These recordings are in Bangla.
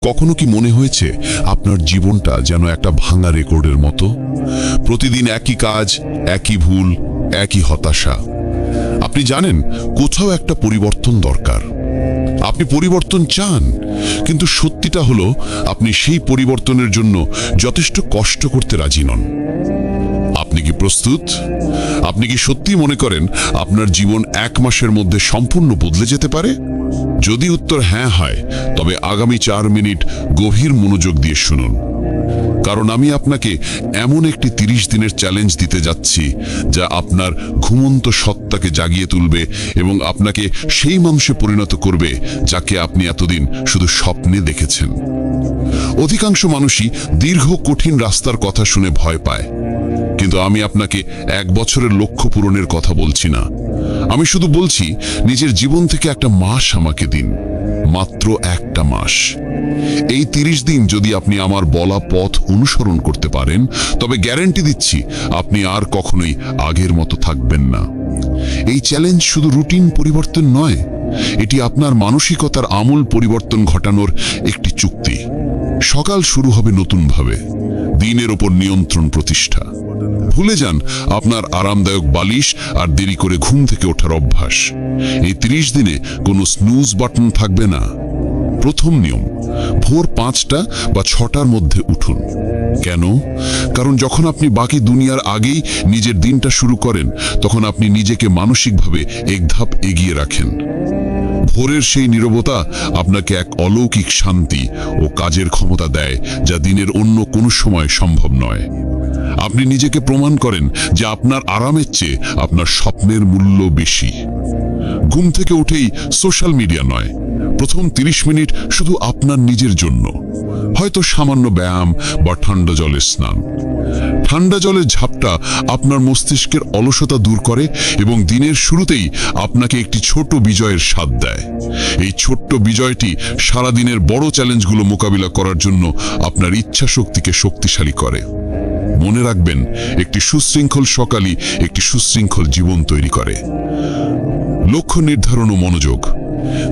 কখনো কি মনে হয়েছে আপনার জীবনটা যেন একটা ভাঙা রেকর্ডের মতো? প্রতিদিন একই কাজ, একই ভুল, একই হতাশা। আপনি জানেন কোথাও একটা পরিবর্তন দরকার। আপনি পরিবর্তন চান, কিন্তু সত্যিটা হলো আপনি সেই পরিবর্তনের জন্য যথেষ্ট কষ্ট করতে রাজি নন। আপনি কি প্রস্তুত? আপনি কি সত্যি মনে করেন আপনার জীবন 1 মাসের মধ্যে সম্পূর্ণ বদলে যেতে পারে? যদি উত্তর হ্যাঁ হয়, তবে আগামী 4 মিনিট গভীর মনোযোগ দিয়ে শুনুন। কারণ আমি আপনাকে এমন একটি 30 দিনের চ্যালেঞ্জ দিতে যাচ্ছি যা আপনার ঘুমন্ত সত্তাকে জাগিয়ে তুলবে এবং আপনাকে সেই মানুষে পরিণত করবে যাকে আপনি এতদিন শুধু স্বপ্নে দেখেছেন। অধিকাংশ মানুষই দীর্ঘ কঠিন রাস্তার কথা শুনে ভয় পায়, কিন্তু আমি আপনাকে 1 বছরের লক্ষ্য পূরণের কথা বলছি না। আমি শুধু বলছি, নিজের জীবন থেকে একটা মাস আমাকে দিন, মাত্র একটা মাস। এই 30 দিন যদি আপনি আমার বলা পথ অনুসরণ করতে পারেন, তবে গ্যারান্টি দিচ্ছি আপনি আর কখনোই আগের মতো থাকবেন না। এই চ্যালেঞ্জ শুধু রুটিন পরিবর্তন নয়, এটি আপনার মানসিকতার আমূল পরিবর্তন ঘটানোর একটি চুক্তি। সকাল শুরু হবে নতুনভাবে, দিনের ওপর নিয়ন্ত্রণ প্রতিষ্ঠা। ভুলে যান আপনার আরামদায়ক বালিশ আর দেরি করে ঘুম থেকে ওঠার অভ্যাস। এই 30 দিনে কোনো স্নুজ বাটন থাকবে না। প্রথম নিয়ম, ভোর 5টা বা 6টার মধ্যে উঠুন। কেন? কারণ যখন আপনি বাকি দুনিয়ার আগেই নিজের দিনটা শুরু করেন, তখন আপনি নিজেকে মানসিকভাবে এক ধাপ এগিয়ে রাখেন। ভোরের সেই নীরবতা আপনাকে এক অলৌকিক শান্তি ও কাজের ক্ষমতা দেয়, যা দিনের অন্য কোনো সময় সম্ভব নয়। আপনি নিজেকে প্রমাণ করেন যে আপনার আরামের চেয়ে আপনার স্বপ্নের মূল্য বেশি। ঘুম থেকে উঠেই সোশ্যাল মিডিয়া নয়, প্রথম 30 মিনিট শুধু আপনার নিজের জন্য। হয়তো সামান্য ব্যায়াম বা ঠান্ডা জলে স্নান। ঠান্ডা জলের ঝাপটা আপনার মস্তিষ্কের অলসতা দূর করে এবং দিনের শুরুতেই আপনাকে একটি ছোট বিজয়ের স্বাদ দেয়। এই ছোট্ট বিজয়টি সারাদিনের বড় চ্যালেঞ্জগুলো মোকাবিলা করার জন্য আপনার ইচ্ছা শক্তিকে শক্তিশালী করে। মনে রাখবেন, একটি সুশৃঙ্খল সকালই একটি সুশৃঙ্খল জীবন তৈরি করে। লক্ষ্য নির্ধারণ ও মনোযোগ।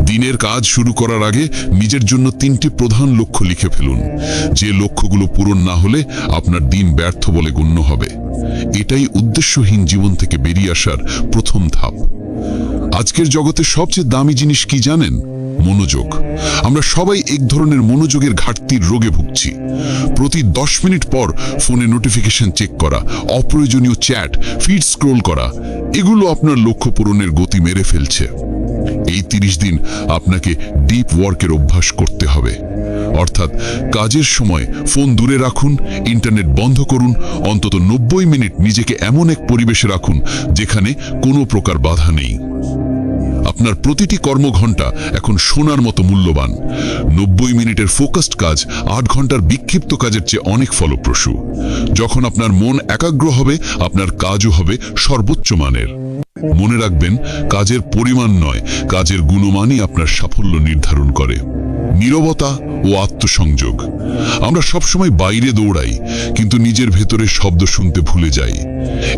দিনের কাজ শুরু করার আগে নিজের জন্য 3টি প্রধান লক্ষ্য লিখে ফেলুন। যে লক্ষ্যগুলো পূরণ না হলে আপনার দিন ব্যর্থ বলে গণ্য হবে। এটাই উদ্দেশ্যহীন জীবন থেকে বেরিয়ে আসার প্রথম ধাপ। আজকের জগতে সবচেয়ে দামি জিনিস কি জানেন? মনোযোগ। আমরা সবাই এক ধরনের মনোযোগের ঘাটতির রোগে ভুগছি। প্রতি 10 মিনিট পর ফোনে নোটিফিকেশন চেক করা, অপ্রয়োজনীয় চ্যাট, ফিড স্ক্রোল করা, এগুলো আপনার লক্ষ্য পূরণের গতি মেরে ফেলছে। এই 30 দিন আপনাকে ডিপ ওয়ার্কের অভ্যাস করতে হবে। অর্থাৎ কাজের সময় ফোন দূরে রাখুন, ইন্টারনেট বন্ধ করুন, অন্তত 90 মিনিট নিজেকে এমন এক পরিবেশে রাখুন যেখানে কোনো প্রকার বাধা নেই। আপনার প্রতিটি কর্মঘণ্টা এখন সোনার মতো মূল্যবান। 90 মিনিটের ফোকাসড কাজ 8 ঘন্টার বিক্ষিপ্ত কাজের চেয়ে অনেক ফলপ্রসূ। যখন আপনার মন একাগ্র হবে, আপনার কাজও হবে সর্বোচ্চ মানের। মনে রাখবেন, কাজের পরিমাণ নয়, কাজের গুণমানই আপনার সাফল্য নির্ধারণ করে। নীরবতা ও আত্মসংযোগ। আমরা সবসময় বাইরে দৌড়াই, কিন্তু নিজের ভেতরে শব্দ শুনতে ভুলে যাই।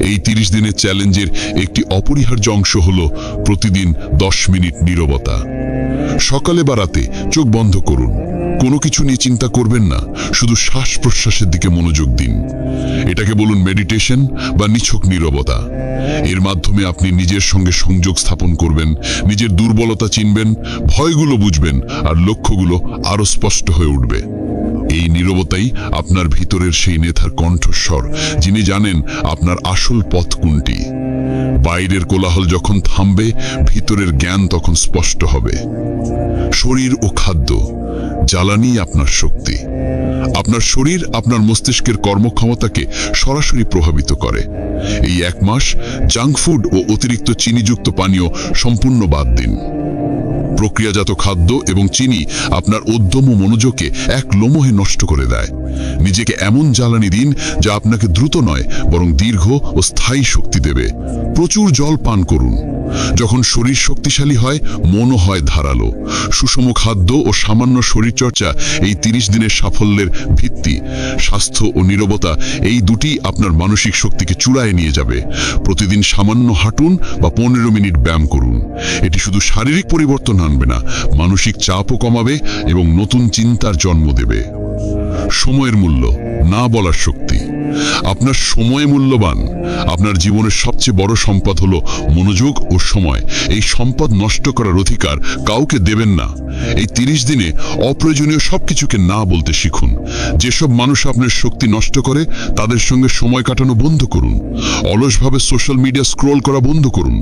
এই 30 দিনের চ্যালেঞ্জের একটি অপরিহার্য অংশ হলো প্রতিদিন 10 মিনিট নীরবতা। সকালে বা রাতে চোখ বন্ধ করুন, কোনো কিছু নিয়ে চিন্তা করবেন না, শুধু শ্বাস প্রশ্বাসের দিকে মনোযোগ দিন। এটাকে বলুন মেডিটেশন বা নিছক নীরবতা। এর মাধ্যমে আপনি নিজের সঙ্গে সংযোগ স্থাপন করবেন, নিজের দুর্বলতা চিনবেন, ভয়গুলো বুঝবেন, আর লক্ষ্যগুলো আরো স্পষ্ট হয়ে উঠবে। এই নীরবতাই আপনার ভিতরের সেই নেতার কণ্ঠস্বর, যিনি জানেন আপনার আসল পথ কোনটি। বাইরের কোলাহল যখন থামবে, ভিতরের জ্ঞান তখন স্পষ্ট হবে। শরীর ও খাদ্য। জ্বালানি আপনার শক্তি। আপনার শরীর আপনার মস্তিষ্কের কর্মক্ষমতাকে সরাসরি প্রভাবিত করে। এই 1 মাস জাঙ্ক ফুড ও অতিরিক্ত চিনিযুক্ত পানীয় সম্পূর্ণ বাদ দিন। প্রক্রিয়াজাত খাদ্য এবং চিনি আপনার উদ্যম ও মনোযোগকে এক লম্হে নষ্ট করে দেয়। নিজেকে এমন জ্বালানি দিন যা আপনাকে দ্রুত নয়, বরং দীর্ঘ ও স্থায়ী শক্তি দেবে। প্রচুর জল পান করুন। যখন শরীর শক্তিশালী হয়, মনও হয় ধারালো। সুষম খাদ্য ও সামান্য শরীরচর্চা এই 30 দিনের সাফল্যের ভিত্তি। স্বাস্থ্য ও নীরবতা এই দুটি আপনার মানসিক শক্তিকে চূড়ায় নিয়ে যাবে। প্রতিদিন সামান্য হাঁটুন বা 15 মিনিট ব্যায়াম করুন। এটি শুধু শারীরিক পরিবর্তন আনবে না, মানসিক চাপও কমাবে এবং নতুন চিন্তার জন্ম দেবে। সময়ের মূল্য না বলার শক্তি। আপনার সময় মূল্যবান। আপনার জীবনের সবচেয়ে বড় সম্পদ হলো মনোযোগ ও সময়। এই সম্পদ নষ্ট করার অধিকার কাউকে দেবেন না। এই 30 দিনে অপ্রয়োজনীয় সবকিছুকে না বলতে শিখুন। যেসব মানুষ আপনার শক্তি নষ্ট করে তাদের সঙ্গে সময় কাটানো বন্ধ করুন। অলসভাবে সোশ্যাল মিডিয়া স্ক্রল করা বন্ধ করুন।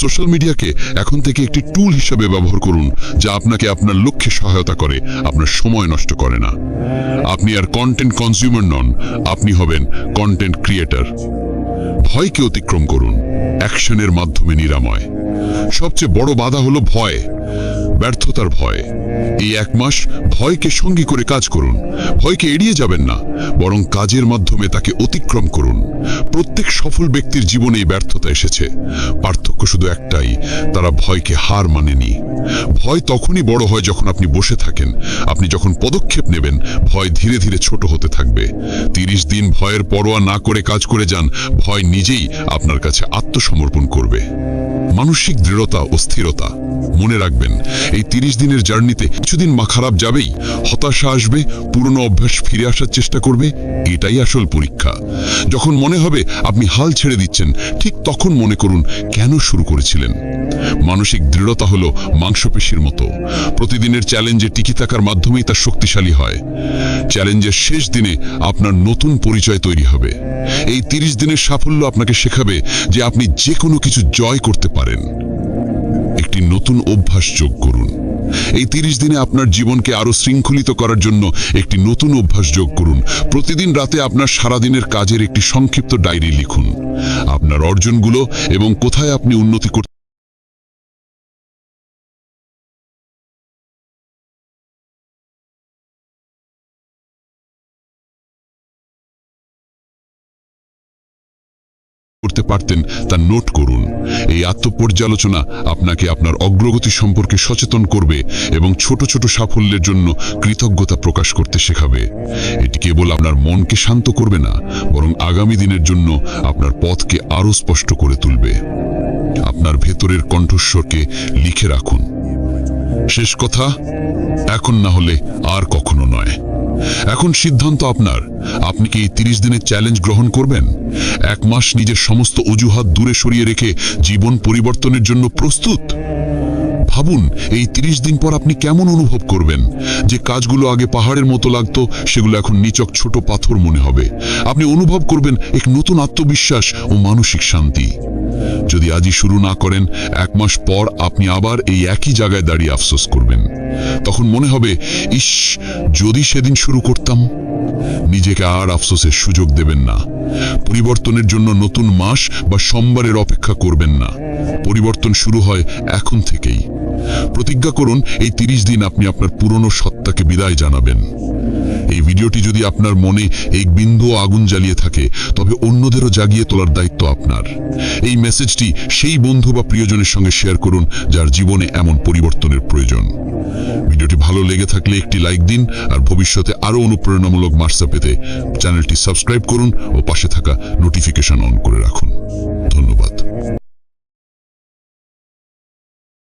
সোশ্যাল মিডিয়াকে এখন থেকে একটি টুল হিসেবে ব্যবহার করুন, যা আপনাকে আপনার লক্ষ্যে সহায়তা করে, আপনার সময় নষ্ট করে না। আপনি আর কন্টেন্ট কনজিউমার নন, আপনি হবেন কন্টেন্ট ক্রিয়েটর। ভয়কে অতিক্রম করুন, অ্যাকশনের মাধ্যমে নিরাময়। সবচেয়ে বড় বাধা হলো ভয়, ব্যর্থতার ভয়। এই 1 মাস ভয়কে সঙ্গী করে কাজ করুন। ভয়কে এড়িয়ে যাবেন না, বরং কাজের মাধ্যমে তাকে অতিক্রম করুন। প্রত্যেক সফল ব্যক্তির জীবনে এই ব্যর্থতা এসেছে। পার্থক্য শুধু একটাই, তারা ভয়কে হার মানেনি। ভয় তখনই বড় হয় যখন আপনি বসে থাকেন। আপনি যখন পদক্ষেপ নেবেন, ভয় ধীরে ধীরে ছোট হতে থাকবে। 30 দিন ভয়ের পরোয়া না করে কাজ করে যান, ভয় নিজেই আপনার কাছে আত্মসমর্পণ করবে। মানসিক দৃঢ়তা ও স্থিরতা। মনে রাখবেন, এই 30 দিনের জার্নিতে কিছুদিন খারাপ যাবেই, হতাশা আসবে, পুরনো অভ্যাস ফিরে আসার চেষ্টা করবে। এটাই আসল পরীক্ষা। যখন মনে হবে আপনি হাল ছেড়ে দিচ্ছেন, ঠিক তখন মনে করুন কেন শুরু করেছিলেন। মানসিক দৃঢ়তা হলো মাংসপেশির মতো। প্রতিদিনের চ্যালেঞ্জে টিকে থাকার মাধ্যমেই তা শক্তিশালী হয়। চ্যালেঞ্জের শেষ দিনে আপনার নতুন পরিচয় তৈরি হবে। এই 30 দিনের সাফল্য আপনাকে শেখাবে যে আপনি যে কোনো কিছু জয় করতে পারেন। একটি নতুন অভ্যাস যোগ করুন। এই 30 দিনে আপনার জীবনকে আরো শৃঙ্খলিত করার জন্য একটি নতুন অভ্যাস যোগ করুন। প্রতিদিন রাতে আপনার সারাদিনের কাজের একটি সংক্ষিপ্ত ডায়েরি লিখুন। আপনার অর্জনগুলো এবং কোথায় আপনি উন্নতি করতে পারতেন তা নোট করুন। এই আত্মপর্যালোচনা আপনাকে আপনার অগ্রগতি সম্পর্কে সচেতন করবে এবং ছোট ছোট সাফল্যের জন্য কৃতজ্ঞতা প্রকাশ করতে শেখাবে। এটি কেবল আপনার মনকে শান্ত করবে না, বরং আগামী দিনের জন্য আপনার পথকে আরো স্পষ্ট করে তুলবে। আপনার ভেতরের কণ্ঠস্বরকে লিখে রাখুন। শেষ কথা, এখন না হলে আর কখনো নয়। এখন সিদ্ধান্ত আপনার। আপনি কি এই 30 দিনের চ্যালেঞ্জ গ্রহণ করবেন? 1 মাস নিজের সমস্ত অজুহাত দূরে সরিয়ে রেখে জীবন পরিবর্তনের জন্য প্রস্তুত? ভাবুন, এই 30 দিন পর আপনি কেমন অনুভব করবেন। যে কাজগুলো আগে পাহাড়ের মতো লাগতো, সেগুলো এখন নিচক ছোট পাথর মনে হবে। আপনি অনুভব করবেন এক নতুন আত্মবিশ্বাস ও মানসিক শান্তি। যদি আজই শুরু না করেন, 1 মাস পর আপনি আবার এই একই জায়গায় দাঁড়িয়ে আফসোস করবেন। তখন মনে হবে, ইস, যদি সেদিন শুরু করতাম। নিজেকে আর আফসোসের সুযোগ দেবেন না। পরিবর্তনের জন্য নতুন মাস বা সোমবারের অপেক্ষা করবেন না। পরিবর্তন শুরু হয় এখন থেকেই। প্রতিজ্ঞা করুন, এই 30 দিন আপনি আপনার পুরনো সত্তাকে বিদায় জানাবেন। এই ভিডিওটি যদি আপনার মনে এক বিন্দু আগুন জ্বালিয়ে থাকে, তবে অন্যদেরও জাগিয়ে তোলার দায়িত্ব আপনার। এই মেসেজটি সেই বন্ধু বা প্রিয়জনের সঙ্গে শেয়ার করুন যার জীবনে এমন পরিবর্তনের প্রয়োজন। ভিডিওটি ভালো লেগে থাকলে একটি লাইক দিন, আর ভবিষ্যতে আরো অনুপ্রেরণামূলক বার্তা পেতে চ্যানেলটি সাবস্ক্রাইব করুন ও পাশে থাকা নোটিফিকেশন অন করে রাখুন। ধন্যবাদ।